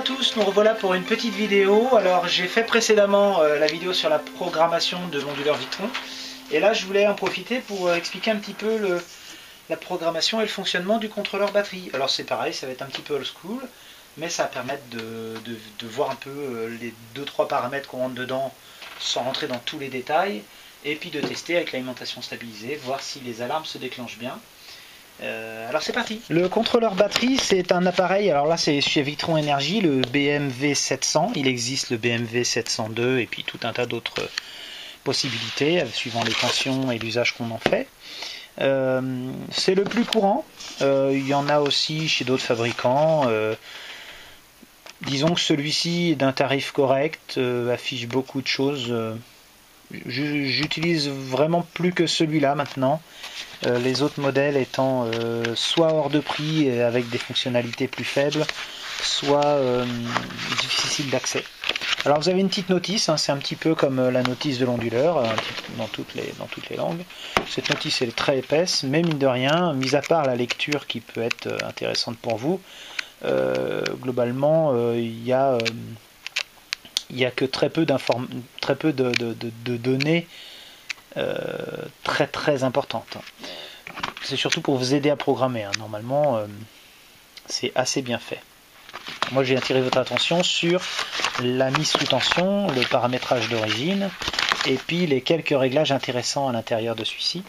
tous, nous revoilà pour une petite vidéo. Alors j'ai fait précédemment la vidéo sur la programmation de l'onduleur Victron. Et là je voulais en profiter pour expliquer un petit peu la programmation et le fonctionnement du contrôleur batterie. Alors c'est pareil, ça va être un petit peu old school, mais ça va permettre de voir un peu les 2-3 paramètres qu'on rentre dedans sans rentrer dans tous les détails. Et puis de tester avec l'alimentation stabilisée, voir si les alarmes se déclenchent bien. Alors c'est parti. Le contrôleur batterie, c'est un appareil, alors là c'est chez Victron Energy, le BMW 700, il existe le BMW 702 et puis tout un tas d'autres possibilités suivant les tensions et l'usage qu'on en fait. C'est le plus courant, il y en a aussi chez d'autres fabricants. Disons que celui-ci est d'un tarif correct, affiche beaucoup de choses. J'utilise vraiment plus que celui-là maintenant, les autres modèles étant soit hors de prix et avec des fonctionnalités plus faibles, soit difficiles d'accès. Alors vous avez une petite notice, hein, c'est un petit peu comme la notice de l'onduleur dans toutes les langues. Cette notice est très épaisse, mais mine de rien, mis à part la lecture qui peut être intéressante pour vous, globalement il n'y a que très peu de données très importantes. C'est surtout pour vous aider à programmer, hein. Normalement c'est assez bien fait. Moi j'ai attiré votre attention sur la mise sous tension, le paramétrage d'origine et puis les quelques réglages intéressants à l'intérieur de celui-ci.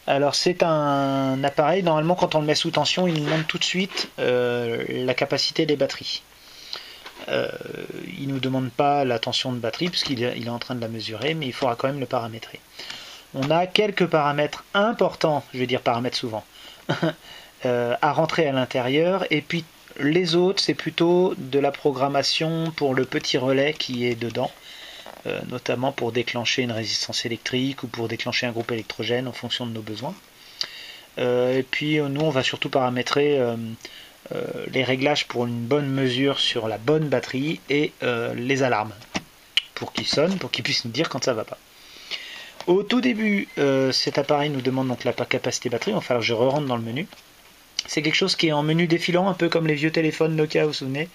Alors c'est un appareil, normalement quand on le met sous tension il nous demande tout de suite la capacité des batteries. Il ne nous demande pas la tension de batterie puisqu'il est en train de la mesurer, mais il faudra quand même le paramétrer. On a quelques paramètres importants, je vais dire paramètres souvent, à rentrer à l'intérieur, et puis les autres c'est plutôt de la programmation pour le petit relais qui est dedans, notamment pour déclencher une résistance électrique ou pour déclencher un groupe électrogène en fonction de nos besoins. Et puis nous on va surtout paramétrer les réglages pour une bonne mesure sur la bonne batterie et les alarmes pour qu'ils sonnent, pour qu'ils puissent nous dire quand ça va pas. Au tout début, cet appareil nous demande donc la capacité batterie. Enfin, alors je re-rentre dans le menu. C'est quelque chose qui est en menu défilant, un peu comme les vieux téléphones Nokia, vous vous souvenez.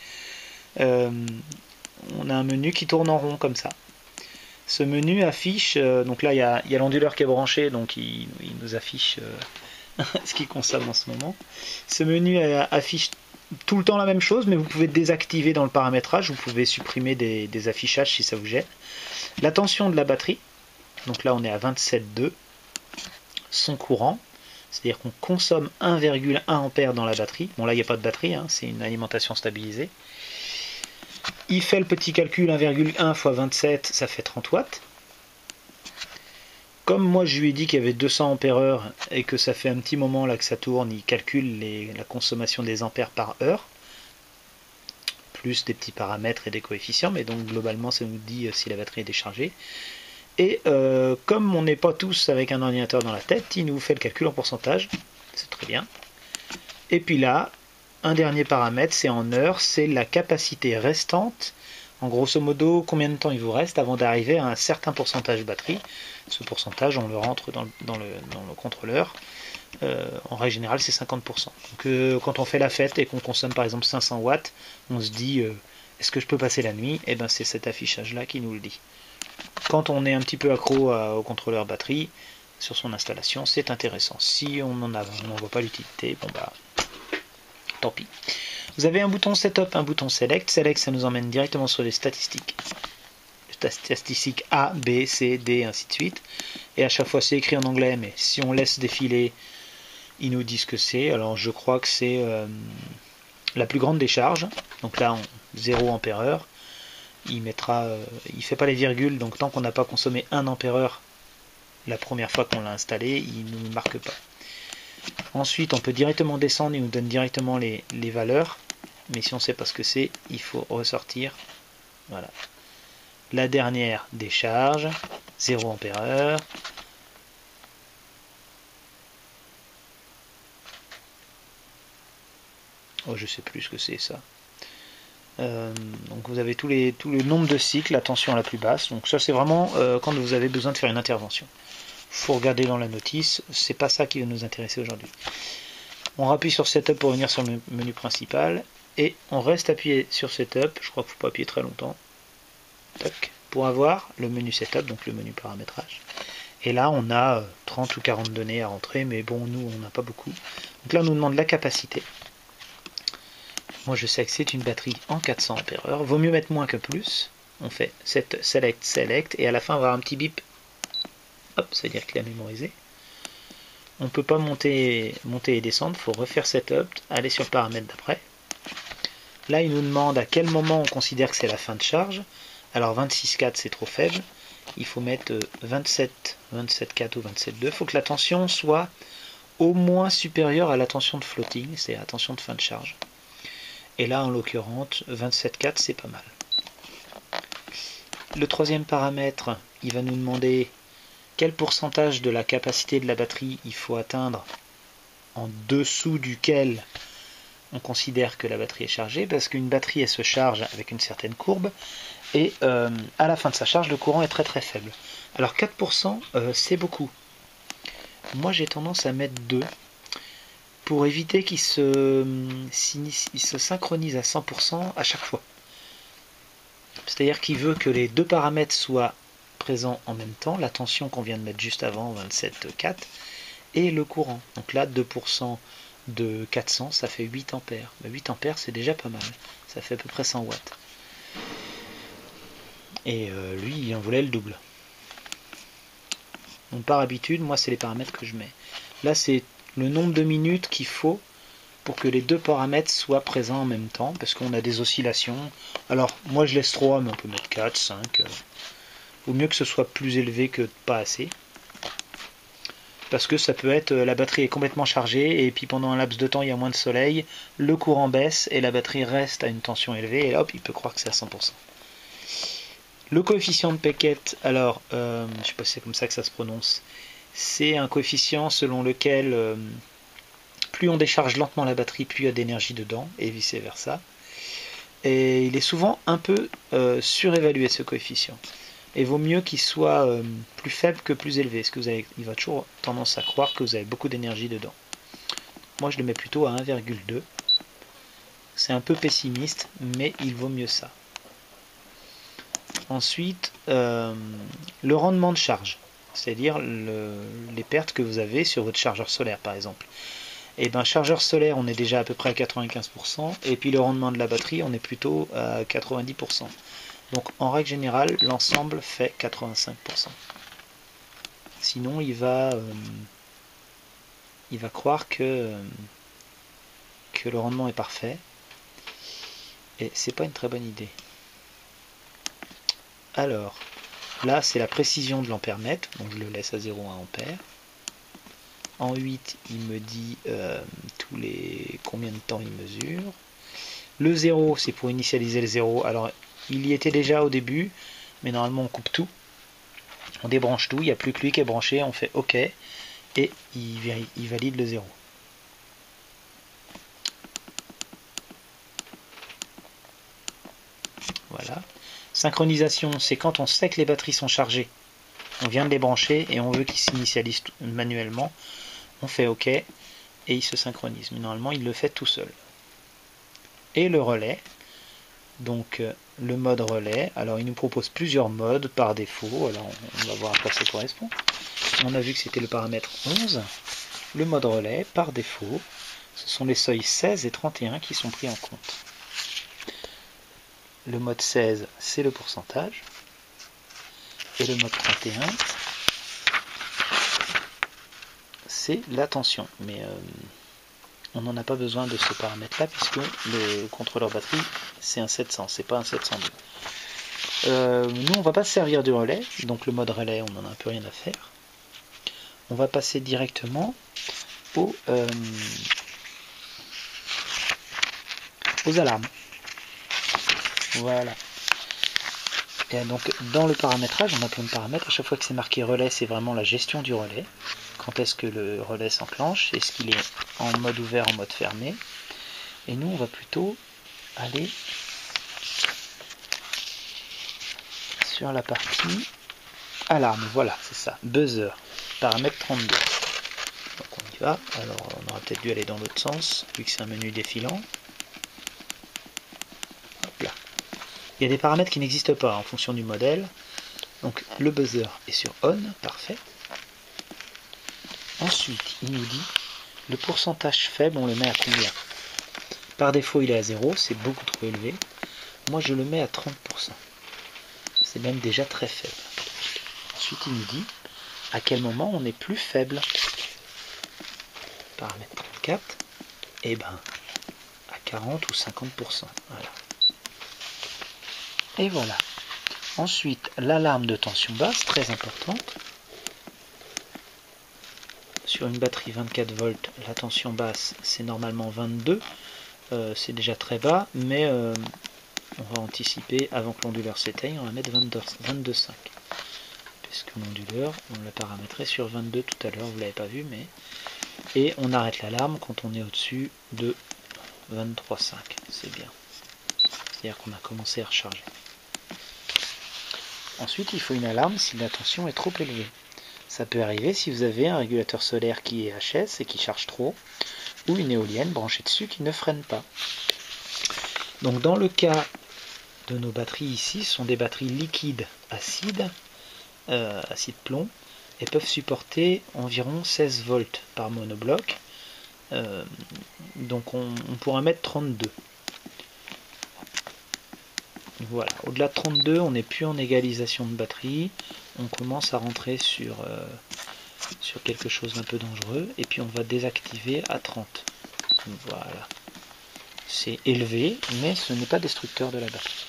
On a un menu qui tourne en rond comme ça. Ce menu affiche, donc là il y a l'onduleur qui est branché, donc il nous affiche ce qu'il consomme en ce moment. Ce menu affiche tout le temps la même chose, mais vous pouvez désactiver dans le paramétrage, vous pouvez supprimer des affichages si ça vous gêne. La tension de la batterie, donc là on est à 27,2, son courant, c'est-à-dire qu'on consomme 1,1 A dans la batterie. Bon là il n'y a pas de batterie, hein, c'est une alimentation stabilisée. Il fait le petit calcul, 1,1 x 27, ça fait 30 watts. Comme moi je lui ai dit qu'il y avait 200 ampères et que ça fait un petit moment là que ça tourne, il calcule la consommation des ampères par heure, plus des petits paramètres et des coefficients, mais donc globalement ça nous dit si la batterie est déchargée. Et comme on n'est pas tous avec un ordinateur dans la tête, il nous fait le calcul en pourcentage, c'est très bien. Et puis là, un dernier paramètre, c'est en heures, c'est la capacité restante. En grosso modo, combien de temps il vous reste avant d'arriver à un certain pourcentage de batterie. Ce pourcentage, on le rentre dans le contrôleur. En règle générale, c'est 50%. Donc, quand on fait la fête et qu'on consomme par exemple 500 watts, on se dit, est-ce que je peux passer la nuit? Et ben, c'est cet affichage-là qui nous le dit. Quand on est un petit peu accro au contrôleur batterie, sur son installation, c'est intéressant. Si on n'en voit pas l'utilité, bon bah, tant pis. Vous avez un bouton Setup, un bouton Select. Select, ça nous emmène directement sur les statistiques. Statistiques A, B, C, D, ainsi de suite. Et à chaque fois, c'est écrit en anglais, mais si on laisse défiler, ils nous disent ce que c'est. Alors, je crois que c'est la plus grande décharge. Donc là, 0 ampère-heure. Il fait pas les virgules, donc tant qu'on n'a pas consommé 1 ampère-heure la première fois qu'on l'a installé, il ne nous marque pas. Ensuite, on peut directement descendre, il nous donne directement les valeurs, mais si on ne sait pas ce que c'est, il faut ressortir. Voilà. La dernière décharge, 0 ampère-heure. Oh, je sais plus ce que c'est ça. Donc vous avez tout le nombre de cycles, la tension la plus basse. Donc ça c'est vraiment quand vous avez besoin de faire une intervention. Il faut regarder dans la notice, c'est pas ça qui va nous intéresser aujourd'hui. On rappuie sur Setup pour venir sur le menu principal. et on reste appuyé sur Setup, je crois qu'il ne faut pas appuyer très longtemps, tac, pour avoir le menu Setup, donc le menu paramétrage. Et là on a 30 ou 40 données à rentrer, mais bon, nous on n'a pas beaucoup. Donc là on nous demande la capacité. Moi je sais que c'est une batterie en 400 Ah. Vaut mieux mettre moins que plus. On fait select, et à la fin on va avoir un petit bip. Hop, ça veut dire qu'il a mémorisé. On ne peut pas monter et descendre, il faut refaire Setup, aller sur le paramètre d'après. Là il nous demande à quel moment on considère que c'est la fin de charge. Alors 26,4 c'est trop faible. Il faut mettre 27,4 ou 27,2. Il faut que la tension soit au moins supérieure à la tension de floating, c'est la tension de fin de charge. Et là, en l'occurrence, 27,4 c'est pas mal. Le troisième paramètre, il va nous demander quel pourcentage de la capacité de la batterie il faut atteindre en dessous duquel on considère que la batterie est chargée, parce qu'une batterie elle se charge avec une certaine courbe, et à la fin de sa charge, le courant est très très faible. Alors 4%, c'est beaucoup. Moi j'ai tendance à mettre 2 pour éviter qu'il se synchronise à 100% à chaque fois. C'est-à-dire qu'il veut que les deux paramètres soient présents en même temps, la tension qu'on vient de mettre juste avant, 27,4, et le courant. Donc là, 2% de 400, ça fait 8 ampères. 8 ampères, c'est déjà pas mal. Ça fait à peu près 100 watts. Et lui, il en voulait le double. Donc par habitude, moi, c'est les paramètres que je mets. Là, c'est le nombre de minutes qu'il faut pour que les deux paramètres soient présents en même temps, parce qu'on a des oscillations. Alors, moi, je laisse 3, mais on peut mettre 4, 5. Vaut mieux que ce soit plus élevé que pas assez. Parce que ça peut être, la batterie est complètement chargée, et puis pendant un laps de temps, il y a moins de soleil, le courant baisse, et la batterie reste à une tension élevée, et hop, il peut croire que c'est à 100%. Le coefficient de Peckett, alors, je ne sais pas si c'est comme ça que ça se prononce, c'est un coefficient selon lequel plus on décharge lentement la batterie, plus il y a d'énergie dedans, et vice versa. Et il est souvent un peu surévalué, ce coefficient. Et vaut mieux qu'il soit plus faible que plus élevé, parce que il va toujours tendance à croire que vous avez beaucoup d'énergie dedans. Moi je le mets plutôt à 1,2. C'est un peu pessimiste, mais il vaut mieux ça. Ensuite, le rendement de charge, c'est-à-dire les pertes que vous avez sur votre chargeur solaire par exemple. Et bien chargeur solaire, on est déjà à peu près à 95%, et puis le rendement de la batterie, on est plutôt à 90%. Donc en règle générale, l'ensemble fait 85%. Sinon, il va croire que le rendement est parfait, et c'est pas une très bonne idée. Alors, là c'est la précision de l'ampère-mètre, donc je le laisse à 0,1 ampère. En 8, il me dit tous les combien de temps il mesure. Le 0, c'est pour initialiser le 0. Alors, il y était déjà au début, mais normalement on coupe tout. On débranche tout, il n'y a plus que lui qui est branché, on fait OK, et il valide le 0. Voilà. Synchronisation, c'est quand on sait que les batteries sont chargées. On vient de les brancher et on veut qu'ils s'initialisent manuellement. On fait OK et il se synchronise. Mais normalement, il le fait tout seul. Et le relais. Donc, le mode relais. Alors, il nous propose plusieurs modes par défaut. Alors, on va voir à quoi ça correspond. On a vu que c'était le paramètre 11. Le mode relais, par défaut, ce sont les seuils 16 et 31 qui sont pris en compte. Le mode 16, c'est le pourcentage. Et le mode 31, c'est la tension. Mais on n'en a pas besoin de ce paramètre-là, puisque le contrôleur batterie, c'est un 700, c'est pas un 702. Nous, on va pas se servir du relais, donc le mode relais, on n'en a un peu rien à faire. On va passer directement aux alarmes. Voilà. Et donc dans le paramétrage, on a plein de paramètres. À chaque fois que c'est marqué relais, c'est vraiment la gestion du relais. Quand est-ce que le relais s'enclenche? Est-ce qu'il est en mode ouvert, en mode fermé? Et nous, on va plutôt aller sur la partie alarme. Voilà, c'est ça. Buzzer. Paramètre 32. Donc on y va. Alors on aurait peut-être dû aller dans l'autre sens, vu que c'est un menu défilant. Il y a des paramètres qui n'existent pas en fonction du modèle. Donc le buzzer est sur on, parfait. Ensuite, il nous dit le pourcentage faible, on le met à combien? Par défaut, il est à 0, c'est beaucoup trop élevé. Moi, je le mets à 30%. C'est même déjà très faible. Ensuite, il nous dit à quel moment on est plus faible. Paramètre 34, et ben à 40 ou 50%. Voilà. Et voilà. Ensuite, l'alarme de tension basse, très importante. Sur une batterie 24 volts, la tension basse, c'est normalement 22. C'est déjà très bas, mais on va anticiper avant que l'onduleur s'éteigne, on va mettre 22,5. Puisque l'onduleur, on l'a paramétré sur 22 tout à l'heure, vous ne l'avez pas vu, mais... Et on arrête l'alarme quand on est au-dessus de 23,5. C'est bien. C'est-à-dire qu'on a commencé à recharger. Ensuite, il faut une alarme si la tension est trop élevée. Ça peut arriver si vous avez un régulateur solaire qui est HS et qui charge trop, ou une éolienne branchée dessus qui ne freine pas. Donc dans le cas de nos batteries ici, ce sont des batteries liquides acides, acide plomb, et peuvent supporter environ 16 volts par monobloc. Donc on pourra mettre 32. Voilà, au-delà de 32, on n'est plus en égalisation de batterie, on commence à rentrer sur quelque chose d'un peu dangereux, et puis on va désactiver à 30. Voilà. C'est élevé, mais ce n'est pas destructeur de la batterie.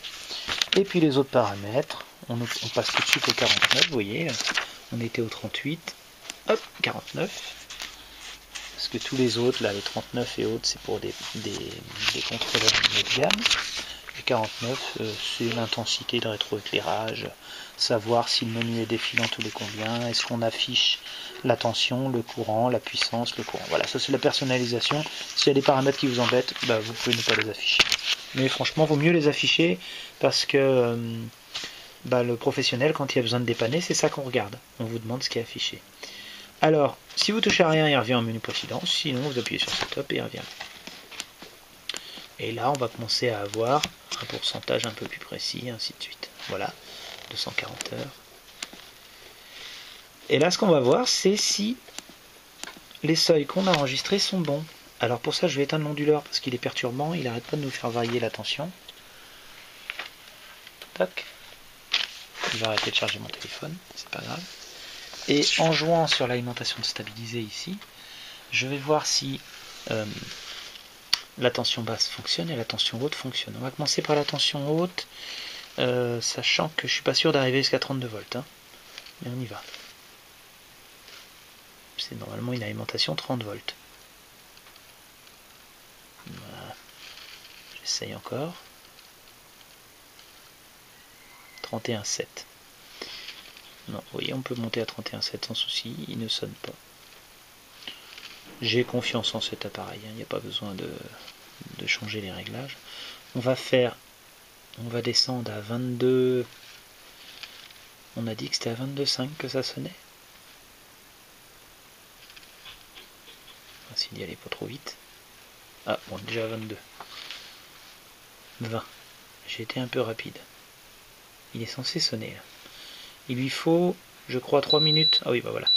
Et puis les autres paramètres, on passe tout de suite au 49, vous voyez, on était au 38, hop, 49. Parce que tous les autres, là, les 39 et autres, c'est pour des contrôleurs de gamme. Les 49, c'est l'intensité de rétroéclairage, savoir si le menu est défilant tous les combien, est-ce qu'on affiche la tension, le courant, la puissance, le courant. Voilà, ça c'est la personnalisation. S'il y a des paramètres qui vous embêtent, bah, vous pouvez ne pas les afficher. Mais franchement, vaut mieux les afficher parce que le professionnel, quand il a besoin de dépanner, c'est ça qu'on regarde. On vous demande ce qui est affiché. Alors, si vous touchez à rien, il revient au menu précédent. Sinon, vous appuyez sur Setup et il revient. Et là, on va commencer à avoir un pourcentage un peu plus précis, ainsi de suite. Voilà, 240 heures. Et là, ce qu'on va voir, c'est si les seuils qu'on a enregistrés sont bons. Alors pour ça, je vais éteindre l'onduleur parce qu'il est perturbant, il n'arrête pas de nous faire varier la tension. Tac. Je vais arrêter de charger mon téléphone, c'est pas grave. Et en jouant sur l'alimentation stabilisée ici, je vais voir si la tension basse fonctionne et la tension haute fonctionne. On va commencer par la tension haute, sachant que je suis pas sûr d'arriver jusqu'à 32 volts. Hein. Mais on y va. C'est normalement une alimentation 30 volts. Voilà. J'essaye encore. 31,7. Non, vous voyez, on peut monter à 31,7 sans souci, il ne sonne pas. J'ai confiance en cet appareil, il n'y a pas besoin de changer les réglages. On va descendre à 22. On a dit que c'était à 22,5 que ça sonnait. On va essayer d'y aller pas trop vite. Ah, bon, déjà à 22. 20. J'ai été un peu rapide. Il est censé sonner là. Il lui faut, je crois, 3 minutes. Ah oui, bah voilà.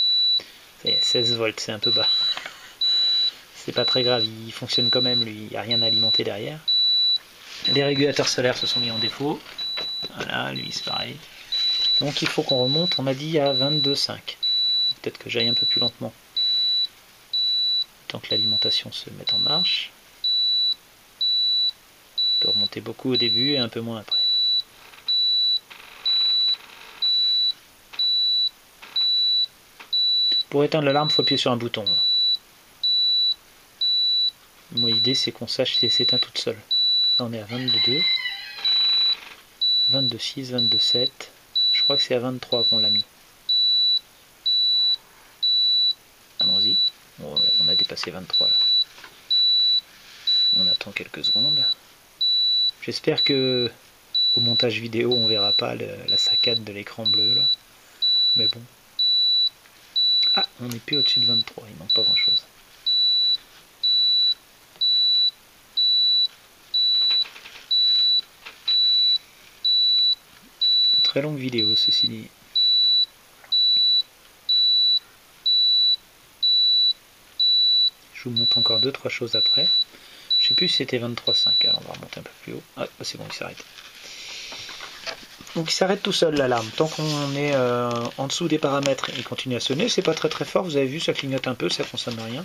Ça y est, 16 volts, c'est un peu bas. C'est pas très grave, il fonctionne quand même, lui. Il n'y a rien à alimenter derrière. Les régulateurs solaires se sont mis en défaut. Voilà, lui c'est pareil. Donc il faut qu'on remonte, on m'a dit à 22,5. Peut-être que j'aille un peu plus lentement. Tant que l'alimentation se met en marche. On peut remonter beaucoup au début et un peu moins après. Pour éteindre l'alarme, il faut appuyer sur un bouton. Moi, l'idée, c'est qu'on sache si elle s'éteint toute seule. Là, on est à 22,2, 22,6, 22,7. Je crois que c'est à 23 qu'on l'a mis. Allons-y. Bon, on a dépassé 23 là. On attend quelques secondes. J'espère que au montage vidéo, on verra pas la saccade de l'écran bleu là. Mais bon. Ah, on n'est plus au-dessus de 23, il manque pas grand-chose. très longue vidéo, ceci dit. Je vous montre encore 2-3 choses après. Je sais plus si c'était 23,5. Alors on va remonter un peu plus haut. Ah, c'est bon, il s'arrête. Donc il s'arrête tout seul l'alarme. Tant qu'on est en dessous des paramètres, il continue à sonner. C'est pas très très fort, vous avez vu, ça clignote un peu, ça consomme rien.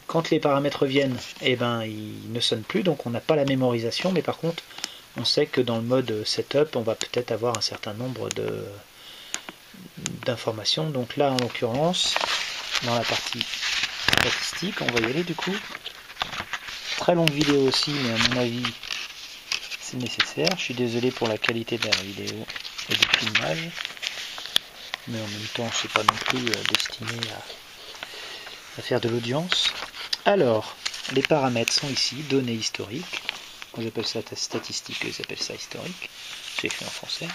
Quand les paramètres viennent, eh ben, il ne sonne plus, donc on n'a pas la mémorisation, mais par contre, on sait que dans le mode setup, on va peut-être avoir un certain nombre d'informations. Donc là, en l'occurrence, dans la partie statistique, on va y aller du coup. Très longue vidéo aussi, mais à mon avis, c'est nécessaire. Je suis désolé pour la qualité de la vidéo et du filmage, mais en même temps, c'est pas non plus destiné à faire de l'audience. Alors, les paramètres sont ici, données historiques. On appelle ça statistique, ils appellent ça historique. J'ai écrit en français.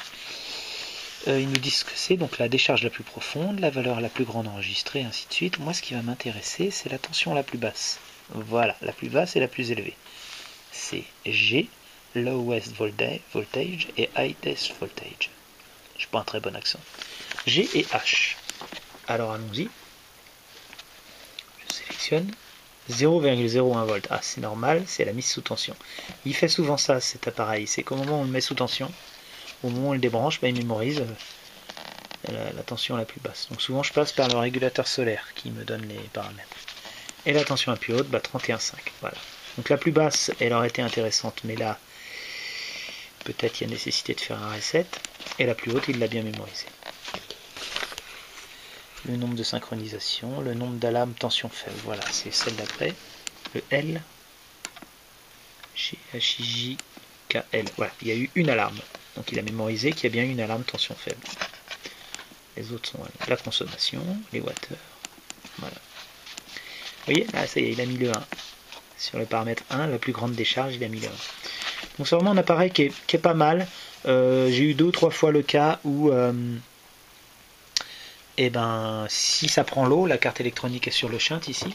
Ils nous disent que c'est donc la décharge la plus profonde, la valeur la plus grande enregistrée, ainsi de suite. Moi, ce qui va m'intéresser, c'est la tension la plus basse. Voilà, la plus basse et la plus élevée. C'est G, lowest voltage, et highest voltage. Je n'ai pas un très bon accent. G et H. Alors allons-y. Je sélectionne 0,01 volts. Ah, c'est normal, c'est la mise sous tension. Il fait souvent ça, cet appareil. C'est qu'au moment où on le met sous tension, au moment où on le débranche, il mémorise la tension la plus basse. Donc souvent, je passe par le régulateur solaire qui me donne les paramètres. Et la tension la plus haute, 31,5. Voilà. Donc la plus basse, elle aurait été intéressante, mais là, peut-être il y a nécessité de faire un reset. Et la plus haute, il l'a bien mémorisé. Le nombre de synchronisations, le nombre d'alarmes tension faible. Voilà, c'est celle d'après. Le L. GHIJKL. Voilà, il y a eu une alarme. Donc il a mémorisé qu'il y a bien eu une alarme tension faible. Les autres sont la consommation, les watteurs. Voilà. Vous voyez, là, ça y est, il a mis le 1. Sur le paramètre 1, la plus grande décharge, il a mis le 1. Donc c'est vraiment un appareil qui est pas mal. J'ai eu 2 ou 3 fois le cas où et ben, si ça prend l'eau, la carte électronique est sur le shunt ici,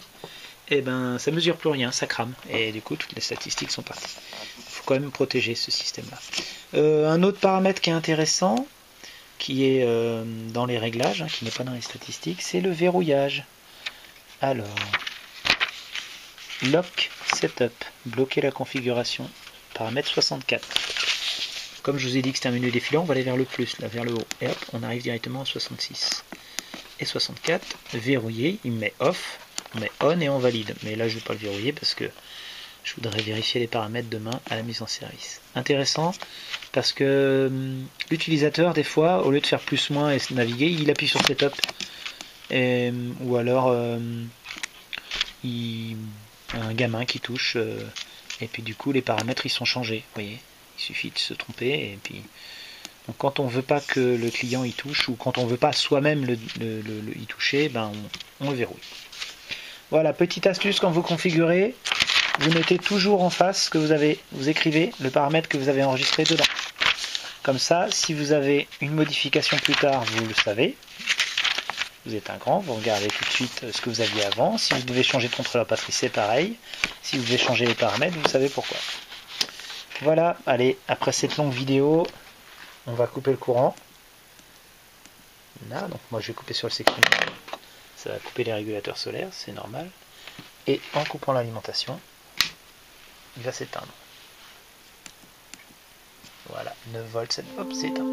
et ben ça mesure plus rien, ça crame. Et du coup, toutes les statistiques sont parties. Il faut quand même protéger ce système-là. Un autre paramètre qui est intéressant, qui est dans les réglages, qui n'est pas dans les statistiques, c'est le verrouillage. Alors, lock setup, bloquer la configuration, paramètre 64. Comme je vous ai dit que c'était un menu défilant, on va aller vers le plus, là vers le haut, et hop, on arrive directement à 66. Et 64, verrouillé, il me met off, on met on et on valide. Mais là je ne vais pas le verrouiller parce que je voudrais vérifier les paramètres demain à la mise en service. Intéressant parce que l'utilisateur des fois, au lieu de faire plus moins et naviguer, il appuie sur setup. Ou alors un gamin qui touche et puis du coup les paramètres ils sont changés. Vous voyez, il suffit de se tromper et puis... Donc quand on veut pas que le client y touche, ou quand on veut pas soi-même y toucher, ben on le verrouille. Voilà, petite astuce, quand vous configurez, vous mettez toujours en face ce que vous écrivez le paramètre que vous avez enregistré dedans. Comme ça, si vous avez une modification plus tard, vous le savez. Vous êtes un grand, vous regardez tout de suite ce que vous aviez avant. Si vous devez changer de contrôleur Patrice, c'est pareil. Si vous devez changer les paramètres, vous savez pourquoi. Voilà, allez, après cette longue vidéo, on va couper le courant. Là, donc moi je vais couper sur le sécurité. Ça va couper les régulateurs solaires, c'est normal. Et en coupant l'alimentation, il va s'éteindre. Voilà, 9 volts, hop, c'est éteint.